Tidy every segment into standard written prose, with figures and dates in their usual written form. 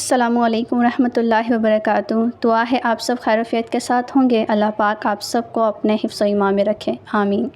السلام علیکم ورحمۃ اللہ وبرکاتہ۔ دعا ہے آپ سب خیر و عافیت کے ساتھ ہوں گے۔ اللہ پاک آپ سب کو اپنے حفظ و ایمان میں رکھے، آمین۔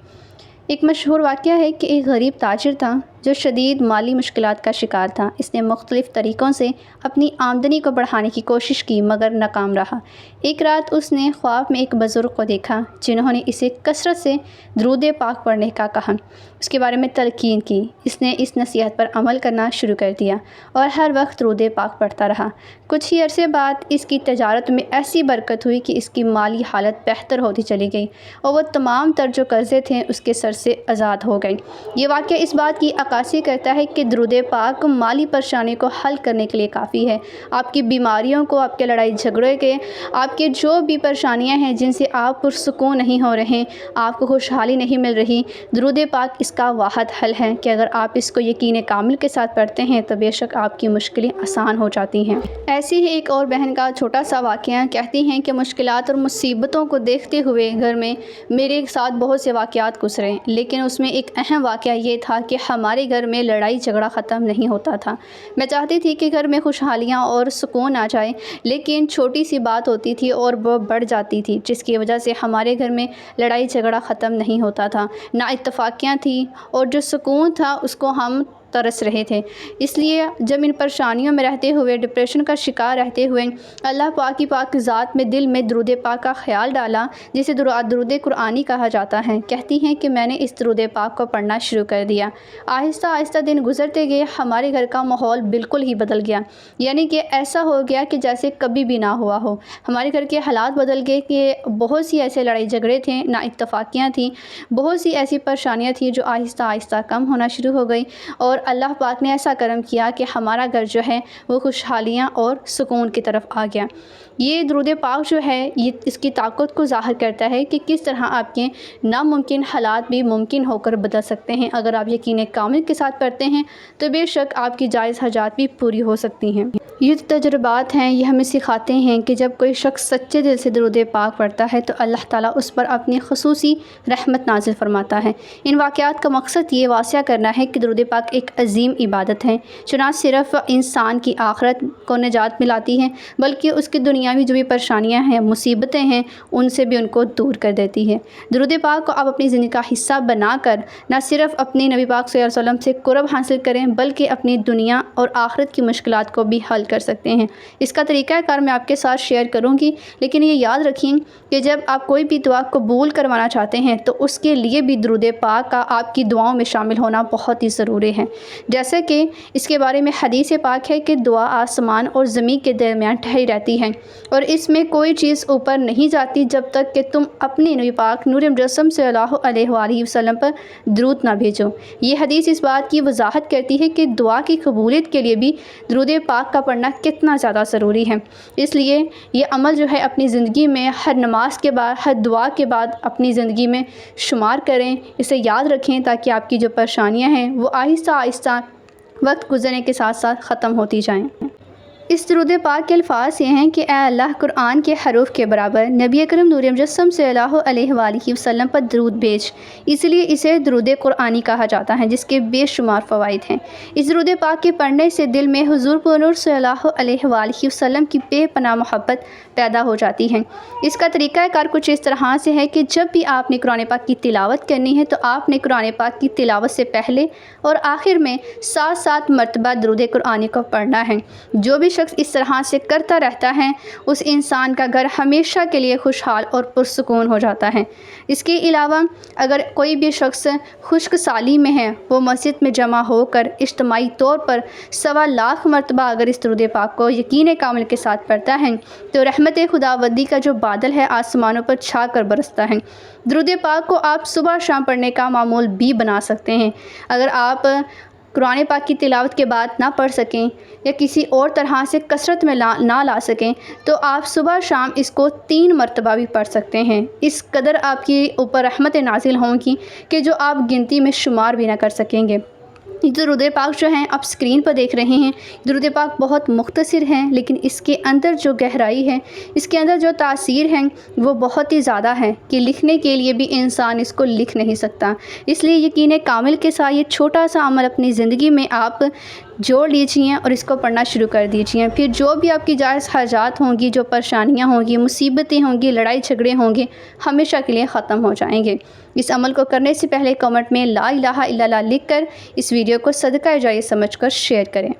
ایک مشہور واقعہ ہے کہ ایک غریب تاجر تھا جو شدید مالی مشکلات کا شکار تھا۔ اس نے مختلف طریقوں سے اپنی آمدنی کو بڑھانے کی کوشش کی مگر ناکام رہا۔ ایک رات اس نے خواب میں ایک بزرگ کو دیکھا جنہوں نے اسے کثرت سے درود پاک پڑھنے کا کہا، اس کے بارے میں تلقین کی۔ اس نے اس نصیحت پر عمل کرنا شروع کر دیا اور ہر وقت درود پاک پڑھتا رہا۔ کچھ ہی عرصے بعد اس کی تجارت میں ایسی برکت ہوئی کہ اس کی مالی حالت بہتر ہوتی چلی گئی اور وہ تمام تر جو قرضے تھے اس کے سر سے آزاد ہو گئے۔ یہ واقعہ اس بات کی عکاسی کرتا ہے کہ درود پاک مالی پریشانی کو حل کرنے کے لیے کافی ہے۔ آپ کی بیماریوں کو، آپ کے لڑائی جھگڑے کے، آپ کے جو بھی پریشانیاں ہیں جن سے آپ پرسکون نہیں ہو رہے، آپ کو خوشحالی نہیں مل رہی، درود پاک اس کا واحد حل ہے کہ اگر آپ اس کو یقین کامل کے ساتھ پڑھتے ہیں تو بے شک آپ کی مشکلیں آسان ہو جاتی ہیں۔ ایسی ہی ایک اور بہن کا چھوٹا سا واقعہ کہتی ہیں کہ مشکلات اور مصیبتوں کو دیکھتے ہوئے گھر میں میرے ساتھ بہت سے واقعات گزرے، لیکن اس میں ایک اہم واقعہ یہ تھا کہ ہمارے گھر میں لڑائی جھگڑا ختم نہیں ہوتا تھا۔ میں چاہتی تھی کہ گھر میں خوشحالیاں اور سکون آ جائے، لیکن چھوٹی سی بات ہوتی تھی اور وہ بڑھ جاتی تھی جس کی وجہ سے ہمارے گھر میں لڑائی جھگڑا ختم نہیں ہوتا تھا، نہ اتفاقیاں تھیں اور جو سکون تھا اس کو ہم ترس رہے تھے۔ اس لیے جب ان پریشانیوں میں رہتے ہوئے، ڈپریشن کا شکار رہتے ہوئے اللہ پاک کی پاک ذات میں دل میں درود پاک کا خیال ڈالا، جسے درود قرآنی کہا جاتا ہے، کہتی ہیں کہ میں نے اس درود پاک کو پڑھنا شروع کر دیا۔ آہستہ آہستہ دن گزرتے گئے، ہمارے گھر کا ماحول بالکل ہی بدل گیا، یعنی کہ ایسا ہو گیا کہ جیسے کبھی بھی نہ ہوا ہو۔ ہمارے گھر کے حالات بدل گئے کہ بہت سی ایسے لڑائی جھگڑے تھے، نہ اتفاقیاں تھیں، بہت سی ایسی پریشانیاں تھیں جو آہستہ آہستہ کم ہونا شروع ہو گئی، اور اللہ پاک نے ایسا کرم کیا کہ ہمارا گھر جو ہے وہ خوشحالیاں اور سکون کی طرف آ گیا۔ یہ درود پاک جو ہے یہ اس کی طاقت کو ظاہر کرتا ہے کہ کس طرح آپ کے ناممکن حالات بھی ممکن ہو کر بدل سکتے ہیں۔ اگر آپ یقین کامل کے ساتھ پڑھتے ہیں تو بے شک آپ کی جائز حاجات بھی پوری ہو سکتی ہیں۔ یہ تجربات ہیں، یہ ہمیں سکھاتے ہیں کہ جب کوئی شخص سچے دل سے درود پاک پڑھتا ہے تو اللہ تعالیٰ اس پر اپنی خصوصی رحمت نازل فرماتا ہے۔ ان واقعات کا مقصد یہ واضح کرنا ہے کہ درود پاک ایک عظیم عبادت ہے جو نہ صرف انسان کی آخرت کو نجات ملاتی ہے بلکہ اس کی دنیاوی جو بھی پریشانیاں ہیں، مصیبتیں ہیں، ان سے بھی ان کو دور کر دیتی ہے۔ درود پاک کو آپ اپنی زندگی کا حصہ بنا کر نہ صرف اپنے نبی پاک صلی اللہ علیہ وسلم سے قرب حاصل کریں بلکہ اپنی دنیا اور آخرت کی مشکلات کو بھی حل کر سکتے ہیں۔ اس کا طریقہ کار میں آپ کے ساتھ شیئر کروں گی، لیکن یہ یاد رکھیں کہ جب آپ کوئی بھی دعا قبول کروانا چاہتے ہیں تو اس کے لیے بھی درود پاک کا آپ کی دعاؤں میں شامل ہونا بہت ہی ضروری ہے۔ جیسے کہ اس کے بارے میں حدیث پاک ہے کہ دعا آسمان اور زمین کے درمیان ٹھہری رہتی ہے اور اس میں کوئی چیز اوپر نہیں جاتی جب تک کہ تم اپنے نبی پاک نور مجسم صلی اللہ علیہ وآلہ وسلم پر درود نہ بھیجو۔ یہ حدیث اس بات کی وضاحت کرتی ہے کہ دعا کی قبولیت کے لیے بھی درود پاک کا پڑھنا کتنا زیادہ ضروری ہے۔ اس لیے یہ عمل جو ہے اپنی زندگی میں ہر نماز کے بعد، ہر دعا کے بعد اپنی زندگی میں شمار کریں، اسے یاد رکھیں تاکہ آپ کی جو پریشانیاں ہیں وہ آہستہ آہستہ وقت گزرنے کے ساتھ ساتھ ختم ہوتی جائیں۔ اس درود پاک کے الفاظ یہ ہیں کہ اے اللہ، قرآن کے حروف کے برابر نبی اکرم نور مجسم صلی اللہ علیہ وآلہ وسلم پر درود بھیج۔ اس لیے اسے درود قرآنی کہا جاتا ہے جس کے بے شمار فوائد ہیں۔ اس درود پاک کے پڑھنے سے دل میں حضور پرنور صلی اللہ علیہ وآلہ وسلم کی بے پناہ محبت پیدا ہو جاتی ہے۔ اس کا طریقہ کار کچھ اس طرح سے ہے کہ جب بھی آپ نے قرآن پاک کی تلاوت کرنی ہے تو آپ نے قرآن پاک کی تلاوت سے پہلے اور آخر میں 7 مرتبہ درود قرآنی کو پڑھنا ہے۔ جو بھی شخص اس طرح سے کرتا رہتا ہے اس انسان کا گھر ہمیشہ کے لیے خوشحال اور پرسکون ہو جاتا ہے۔ اس کے علاوہ اگر کوئی بھی شخص خشک سالی میں ہے، وہ مسجد میں جمع ہو کر اجتماعی طور پر 1.25 لاکھ مرتبہ اگر اس درود پاک کو یقین کامل کے ساتھ پڑھتا ہے تو رحمت خداوندی کا جو بادل ہے آسمانوں پر چھا کر برستا ہے۔ درود پاک کو آپ صبح شام پڑھنے کا معمول بھی بنا سکتے ہیں۔ اگر آپ قرآن پاک کی تلاوت کے بعد نہ پڑھ سکیں یا کسی اور طرح سے کثرت میں نہ لا سکیں تو آپ صبح شام اس کو 3 مرتبہ بھی پڑھ سکتے ہیں۔ اس قدر آپ کی اوپر رحمت نازل ہوں گی کہ جو آپ گنتی میں شمار بھی نہ کر سکیں گے۔ درود پاک جو ہیں آپ اسکرین پر دیکھ رہے ہیں، درود پاک بہت مختصر ہیں لیکن اس کے اندر جو گہرائی ہے، اس کے اندر جو تاثیر ہے وہ بہت ہی زیادہ ہے کہ لکھنے کے لیے بھی انسان اس کو لکھ نہیں سکتا۔ اس لیے یقین کامل کے ساتھ یہ چھوٹا سا عمل اپنی زندگی میں آپ جوڑ لیجیے اور اس کو پڑھنا شروع کر دیجیے۔ پھر جو بھی آپ کی جائز حاجات ہوں گی، جو پریشانیاں ہوں گی، مصیبتیں ہوں گی، لڑائی جھگڑے ہوں گے، ہمیشہ کے لیے ختم ہو جائیں گے۔ اس عمل کو کرنے سے پہلے کمنٹ میں لا الہ الا اللہ لکھ کر اس ویڈیو کو صدقہ جاریہ سمجھ کر شیئر کریں۔